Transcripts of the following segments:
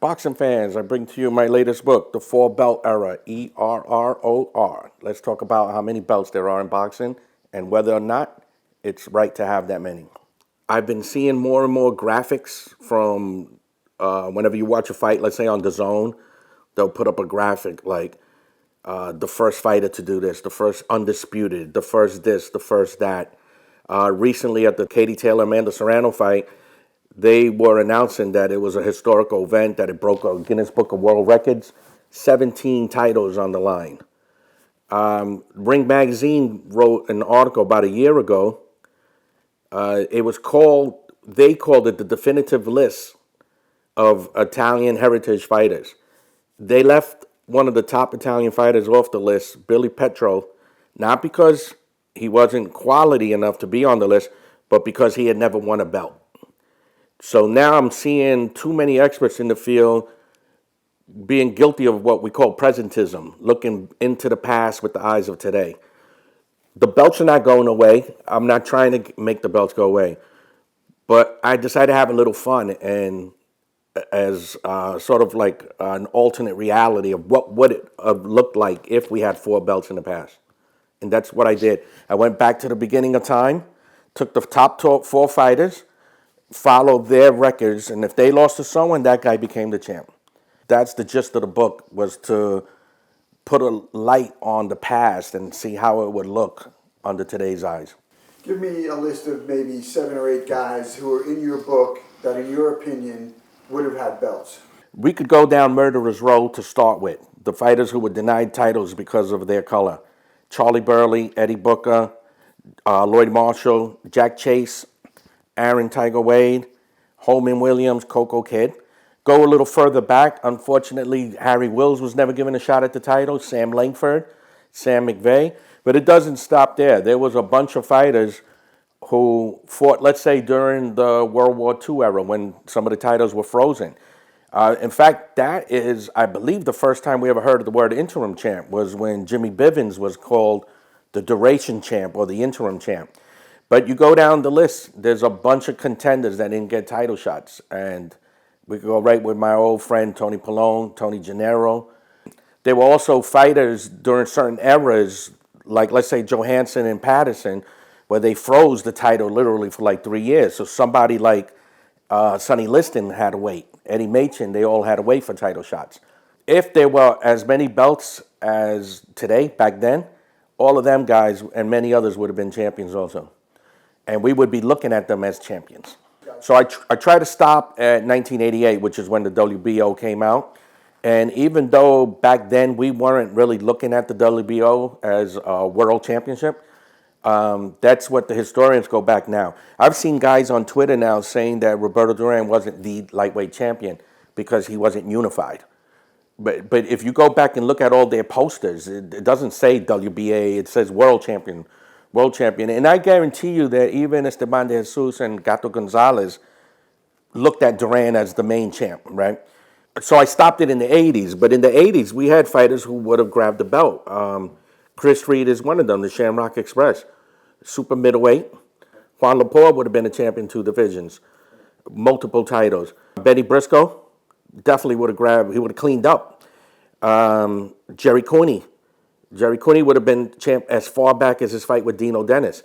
Boxing fans, I bring to you my latest book, The Four Belt Era, ERROR. Let's talk about how many belts there are in boxing and whether or not it's right to have that many. I've been seeing more and more graphics from whenever you watch a fight, let's say on the Zone, they'll put up a graphic like the first fighter to do this, the first undisputed, the first this, the first that. Recently at the Katie Taylor-Amanda Serrano fight, they were announcing that it was a historical event, that it broke a Guinness Book of World Records, 17 titles on the line. Ring Magazine wrote an article about a year ago. They called it the definitive list of Italian heritage fighters. They left one of the top Italian fighters off the list, Billy Petro, not because he wasn't quality enough to be on the list, but because he had never won a belt. So now I'm seeing too many experts in the field being guilty of what we call presentism, looking into the past with the eyes of today. The belts are not going away. I'm not trying to make the belts go away. But I decided to have a little fun and as sort of like an alternate reality of what would it have looked like if we had four belts in the past. And that's what I did. I went back to the beginning of time, took the top four fighters, followed their records, and if they lost to someone, that guy became the champ. That's the gist of the book, was to put a light on the past and see how it would look under today's eyes. Give me a list of maybe 7 or 8 guys who are in your book that, in your opinion, would have had belts. We could go down Murderer's Row to start with. The fighters who were denied titles because of their color. Charlie Burley, Eddie Booker, Lloyd Marshall, Jack Chase, Aaron Tiger Wade, Holman Williams, Coco Kidd. Go a little further back. Unfortunately, Harry Wills was never given a shot at the title. Sam Langford, Sam McVeigh. But it doesn't stop there. There was a bunch of fighters who fought, let's say, during the World War II era when some of the titles were frozen. In fact, that is, I believe, the first time we ever heard of the word interim champ was when Jimmy Bivens was called the duration champ or the interim champ. But you go down the list, there's a bunch of contenders that didn't get title shots. And we could go right with my old friend Tony Pellone, Tony Gennaro. There were also fighters during certain eras, like let's say Johansson and Patterson, where they froze the title literally for like 3 years. So somebody like Sonny Liston had to wait. Eddie Machen, they all had to wait for title shots. If there were as many belts as today, back then, all of them guys and many others would have been champions also. And we would be looking at them as champions. So I try to stop at 1988, which is when the WBO came out. And even though back then we weren't really looking at the WBO as a world championship, that's what the historians go back now. I've seen guys on Twitter now saying that Roberto Duran wasn't the lightweight champion because he wasn't unified. But if you go back and look at all their posters, it doesn't say WBA, it says world champion. And I guarantee you that even Esteban de Jesus and Gato Gonzalez looked at Duran as the main champ, right? So I stopped it in the 80s. But in the 80s, we had fighters who would have grabbed the belt. Chris Reed is one of them, the Shamrock Express. Super middleweight. Juan Lepore would have been a champion 2 divisions. Multiple titles. Bennie Briscoe definitely would have grabbed, he would have cleaned up. Jerry Cooney. Jerry Cooney would have been champ as far back as his fight with Dino Dennis.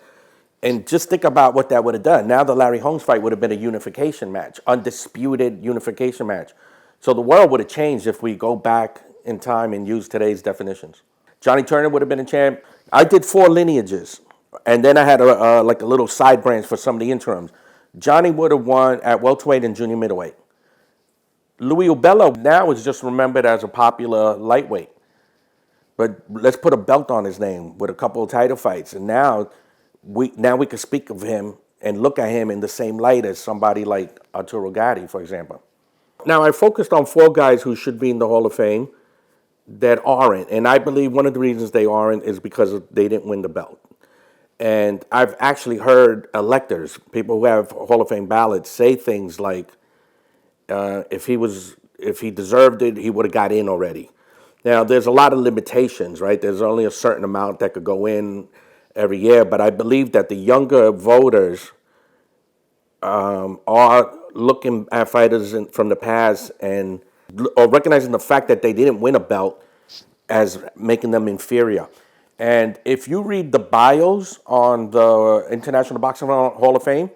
And just think about what that would have done. Now the Larry Holmes fight would have been a unification match, undisputed unification match. So the world would have changed if we go back in time and use today's definitions. Johnny Turner would have been a champ. I did 4 lineages, and then I had a little side branch for some of the interims. Johnny would have won at welterweight and junior middleweight. Louis Ubello now is just remembered as a popular lightweight. But let's put a belt on his name with a couple of title fights. And now we can speak of him and look at him in the same light as somebody like Arturo Gatti, for example. Now, I focused on 4 guys who should be in the Hall of Fame that aren't. And I believe one of the reasons they aren't is because they didn't win the belt. And I've actually heard electors, people who have Hall of Fame ballots, say things like, if he deserved it, he would have got in already. Now, there's a lot of limitations, right? There's only a certain amount that could go in every year, but I believe that the younger voters are looking at fighters from the past and or recognizing the fact that they didn't win a belt as making them inferior. And if you read the bios on the International Boxing Hall of Fame,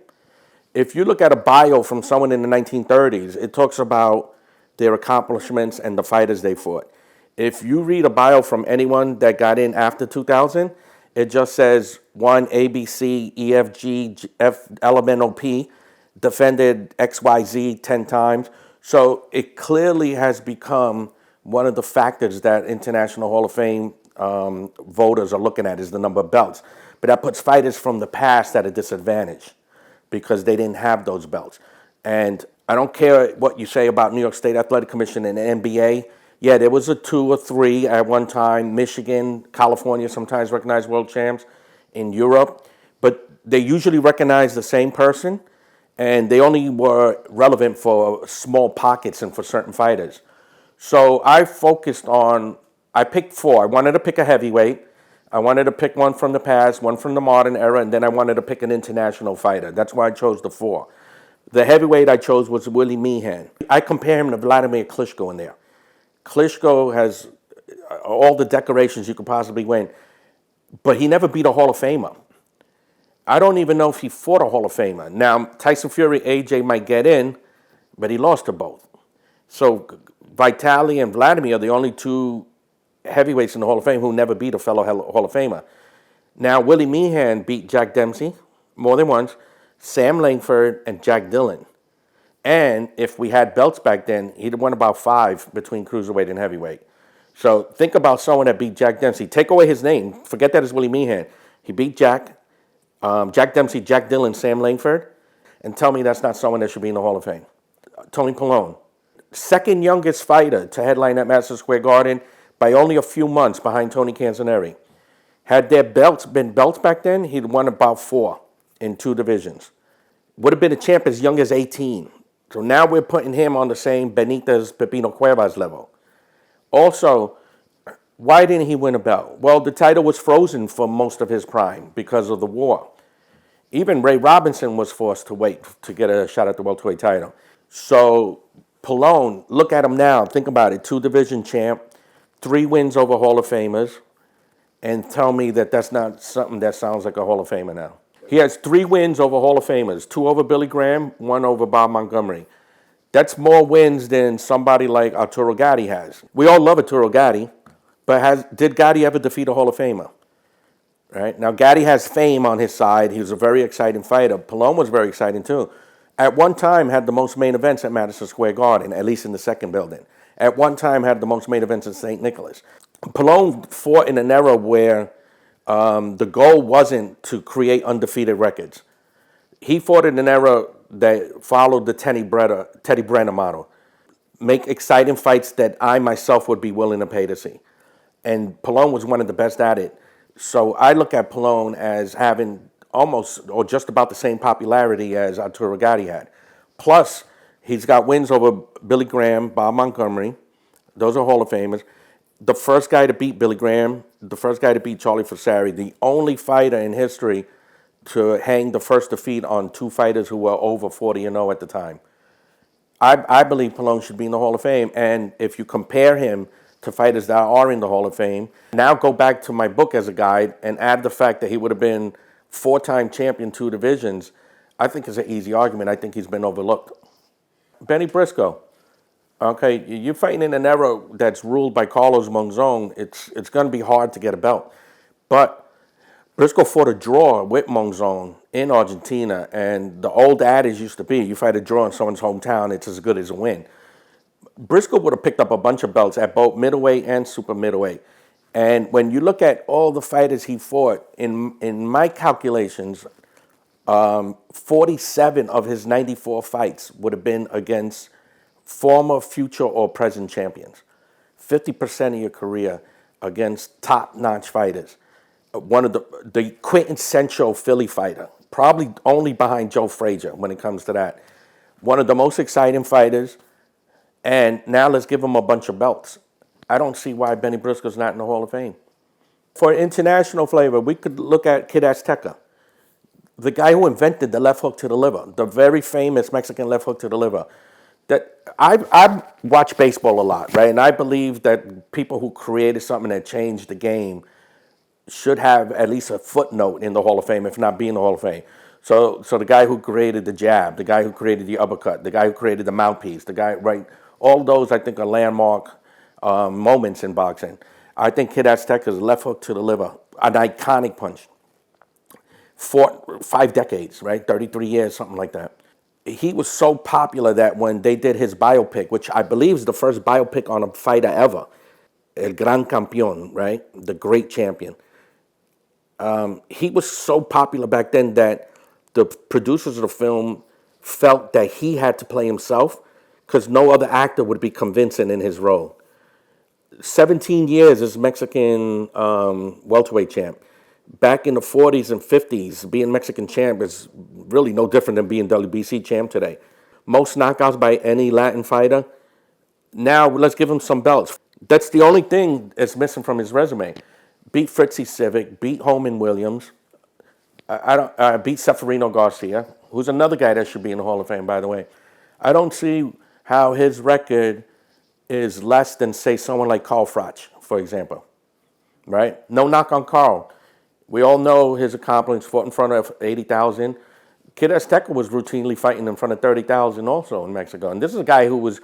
if you look at a bio from someone in the 1930s, it talks about their accomplishments and the fighters they fought. If you read a bio from anyone that got in after 2000, it just says 1 ABC, EFG, F, LMNOP, defended XYZ 10 times. So it clearly has become one of the factors that International Hall of Fame voters are looking at is the number of belts. But that puts fighters from the past at a disadvantage because they didn't have those belts. And I don't care what you say about New York State Athletic Commission and the NBA. Yeah, there was a 2 or 3 at one time. Michigan, California sometimes recognize world champs in Europe. But they usually recognize the same person, and they only were relevant for small pockets and for certain fighters. So I picked 4. I wanted to pick a heavyweight. I wanted to pick one from the past, one from the modern era, and then I wanted to pick an international fighter. That's why I chose the 4. The heavyweight I chose was Willie Meehan. I compare him to Vladimir Klitschko in there. Klitschko has all the decorations you could possibly win, but he never beat a Hall of Famer. I don't even know if he fought a Hall of Famer. Now, Tyson Fury, AJ might get in, but he lost to both. So Vitaly and Vladimir are the only 2 heavyweights in the Hall of Fame who never beat a fellow Hall of Famer. Now, Willie Meehan beat Jack Dempsey more than once, Sam Langford, and Jack Dillon. And if we had belts back then, he'd have won about 5 between cruiserweight and heavyweight. So think about someone that beat Jack Dempsey. Take away his name. Forget that it's Willie Meehan. He beat Jack Dempsey, Jack Dillon, Sam Langford, and tell me that's not someone that should be in the Hall of Fame. Tony Pellone, second youngest fighter to headline at Madison Square Garden by only a few months behind Tony Canzoneri. Had their belts been belts back then, he'd won about 4 in 2 divisions. Would have been a champ as young as 18. So now we're putting him on the same Benitez, Pepino Cuevas level. Also, why didn't he win a belt? Well, the title was frozen for most of his prime because of the war. Even Ray Robinson was forced to wait to get a shot at the welterweight title. So Pellone, look at him now. Think about it. 2-division champ, 3 wins over Hall of Famers, and tell me that that's not something that sounds like a Hall of Famer now. He has 3 wins over Hall of Famers, 2 over Billy Graham, 1 over Bob Montgomery. That's more wins than somebody like Arturo Gatti has. We all love Arturo Gatti, but did Gatti ever defeat a Hall of Famer? Right? Now, Gatti has fame on his side. He was a very exciting fighter. Pellone was very exciting, too. At one time, had the most main events at Madison Square Garden, at least in the second building. At one time, had the most main events in St. Nicholas. Pellone fought in an era where the goal wasn't to create undefeated records. He fought in an era that followed the Teddy Brenner model. Make exciting fights that I myself would be willing to pay to see. And Pellone was one of the best at it. So I look at Pellone as having almost or just about the same popularity as Arturo Gatti had. Plus, he's got wins over Billy Graham, Bob Montgomery. Those are Hall of Famers. The first guy to beat Billy Graham, the first guy to beat Charlie Frisari, the only fighter in history to hang the first defeat on 2 fighters who were over 40-0 at the time. I believe Pellone should be in the Hall of Fame. And if you compare him to fighters that are in the Hall of Fame, now go back to my book as a guide and add the fact that he would have been 4-time champion 2 divisions, I think it's an easy argument. I think he's been overlooked. Bennie Briscoe. Okay, you're fighting in an era that's ruled by Carlos Monzon. It's going to be hard to get a belt. But Briscoe fought a draw with Monzon in Argentina, and the old adage used to be, you fight a draw in someone's hometown, it's as good as a win. Briscoe would have picked up a bunch of belts at both middleweight and super middleweight. And when you look at all the fighters he fought, in my calculations, 47 of his 94 fights would have been against former, future, or present champions. 50% of your career against top-notch fighters. One of the quintessential Philly fighter, probably only behind Joe Frazier when it comes to that. One of the most exciting fighters, and now let's give him a bunch of belts. I don't see why Bennie Briscoe's not in the Hall of Fame. For international flavor, we could look at Kid Azteca, the guy who invented the left hook to the liver, the very famous Mexican left hook to the liver. that I watch baseball a lot, right? And I believe that people who created something that changed the game should have at least a footnote in the Hall of Fame, if not be in the Hall of Fame. So the guy who created the jab, the guy who created the uppercut, the guy who created the mouthpiece, the guy, right? All those I think are landmark moments in boxing. I think Kid Azteca's left hook to the liver, an iconic punch. Fought 5 decades, right? 33 years, something like that. He was so popular that when they did his biopic, which I believe is the first biopic on a fighter ever, El Gran Campeón, right? The great champion. He was so popular back then that the producers of the film felt that he had to play himself because no other actor would be convincing in his role. 17 years as Mexican welterweight champ. Back in the 40s and 50s, being Mexican champ is really no different than being WBC champ today. Most knockouts by any Latin fighter. Now let's give him some belts. That's the only thing that's missing from his resume. Beat Fritzy Civic, beat Holman Williams, I beat Seferino Garcia, who's another guy that should be in the Hall of Fame, by the way. I don't see how his record is less than, say, someone like Carl Froch, for example, right? No knock on Carl. We all know his accomplishments, fought in front of 80,000. Kid Azteca was routinely fighting in front of 30,000 also in Mexico. And this is a guy who was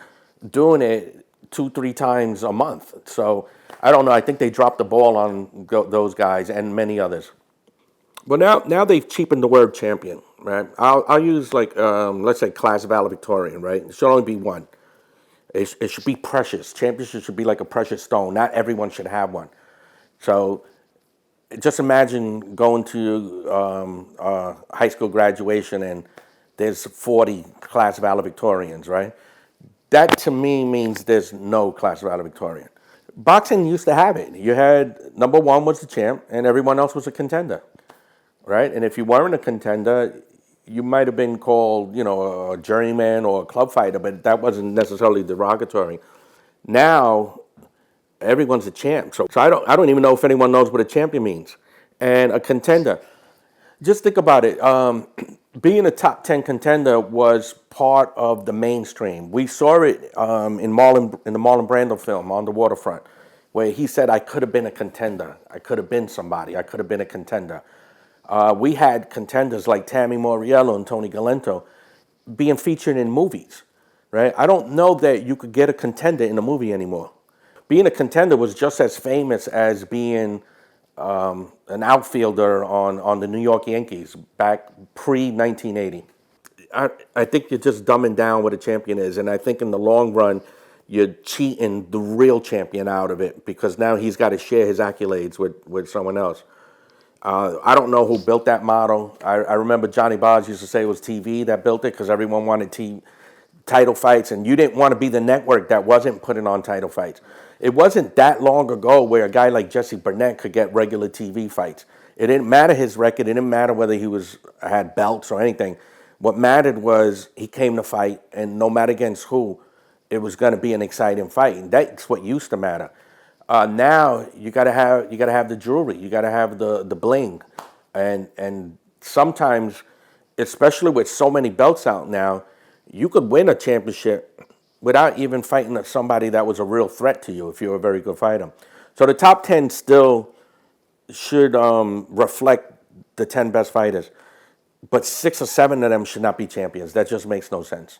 doing it 2-3 times a month. So I don't know. I think they dropped the ball on those guys and many others. Well, now they've cheapened the word champion, right? I'll use like, let's say class valedictorian, right? It should only be one. It should be precious. Championship should be like a precious stone. Not everyone should have one. So just imagine going to high school graduation and there's 40 class valedictorians, right? That to me means there's no class valedictorian. Boxing used to have it. You had number one was the champ and everyone else was a contender, right? And if you weren't a contender, you might have been called, a journeyman or a club fighter, but that wasn't necessarily derogatory. Now everyone's a champ. So I don't even know if anyone knows what a champion means. And a contender. Just think about it. Being a top 10 contender was part of the mainstream. We saw it in the Marlon Brando film, On the Waterfront, where he said, I could have been a contender. I could have been somebody. I could have been a contender. We had contenders like Tammy Moriello and Tony Galento being featured in movies, right? I don't know that you could get a contender in a movie anymore. Being a contender was just as famous as being an outfielder on the New York Yankees back pre-1980. I think you're just dumbing down what a champion is, and I think in the long run, you're cheating the real champion out of it because now he's got to share his accolades with someone else. I don't know who built that model. I remember Johnny Bodge used to say it was TV that built it because everyone wanted title fights, and you didn't want to be the network that wasn't putting on title fights. It wasn't that long ago where a guy like Jesse Burnett could get regular TV fights. It didn't matter his record. It didn't matter whether he had belts or anything. What mattered was he came to fight, and no matter against who, it was going to be an exciting fight. And that's what used to matter. Now you gotta have the jewelry, you gotta have the bling, and sometimes, especially with so many belts out now, you could win a championship without even fighting somebody that was a real threat to you if you're a very good fighter. So the top 10 still should reflect the 10 best fighters, but 6 or 7 of them should not be champions. That just makes no sense.